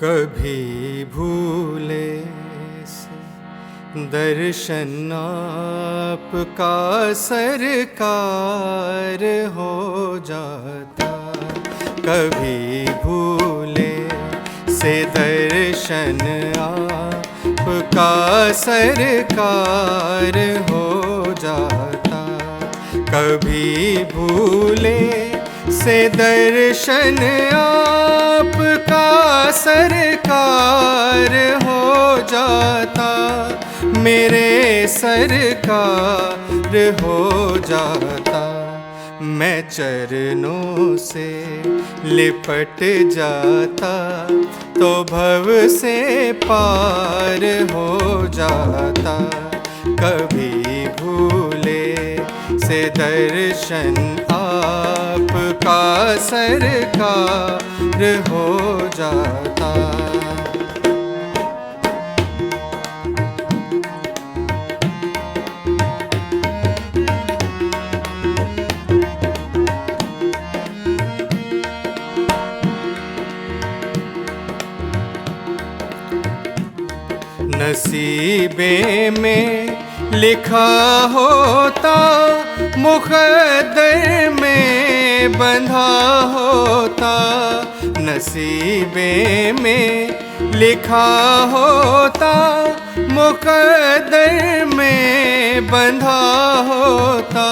कभी भूले से दर्शन आपका सरकार हो जाता। कभी भूले से दर्शन आपका सरकार हो जाता। कभी भूले से दर्शन आपका सरकार हो जाता। मेरे सरकार हो जाता। मैं चरणों से लिपट जाता तो भव से पार हो जाता। कभी भूले से दर्शन आपका सरकार हो जाता। नसीबे में लिखा होता, मुक़द्दर में बंधा होता। नसीबे में लिखा होता, मुक़द्दर में बंधा होता।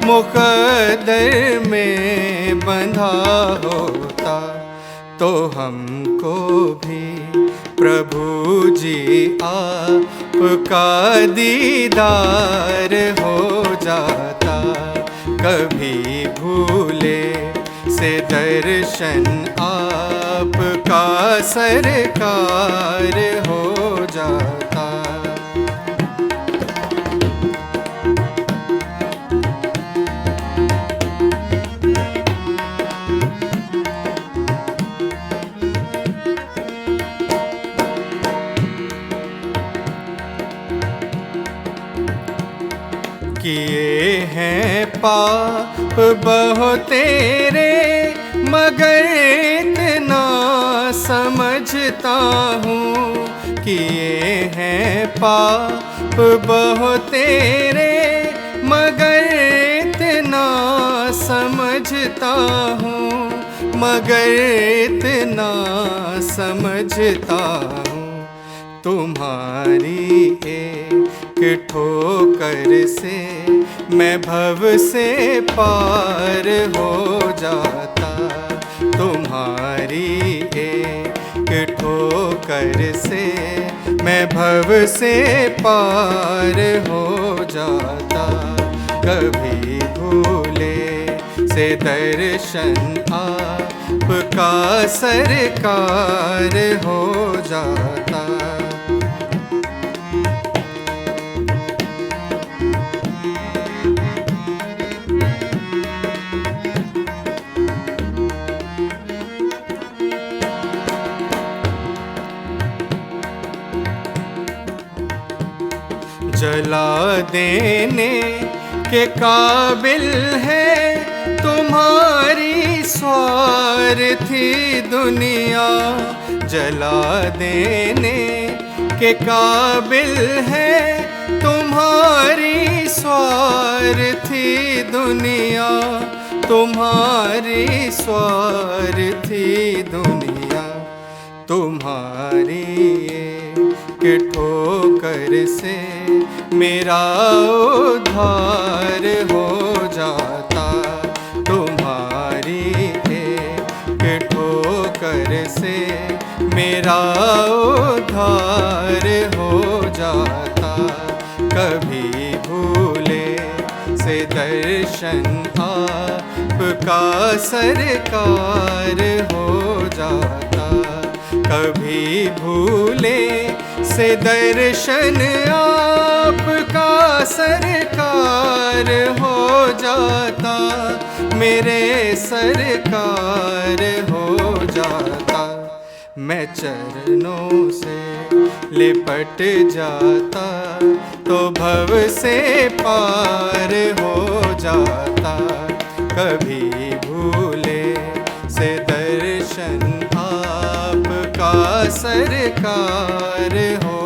मुक़द्दर में बंधा होता तो हमको भी प्रभु जी आपका दीदार हो जाता। कभी भूले से दर्शन आपका सरकार हो जाता। किए हैं पाप बहुत तेरे, मगर इतना समझता हूँ। किए हैं पाप बहुत तेरे, मगर इतना समझता हूँ। मगर इतना समझता हूँ। तुम्हारी एक ठोकर से मैं भव से पार हो जाता। तुम्हारी एक ठोकर से मैं भव से पार हो जाता। कभी भूले से दर्शन आपका सरकार हो जाता। जला देने के काबिल है तुम्हारी स्वार्थी दुनिया। जला देने के काबिल है तुम्हारी स्वार्थी दुनिया। तुम्हारी स्वार्थी दुनिया। तुम्हारी एक ठोकर से मेरा उद्धार हो जाता। तुम्हारी एक ठोकर से मेरा उद्धार हो जाता। कभी भूले से दर्शन आपका सरकार हो जाता। कभी भूले से दर्शन आपका सरकार हो जाता। मेरे सरकार हो जाता। मैं चरणों से लिपट जाता तो भव से पार हो जाता। कभी भूले सरकार हो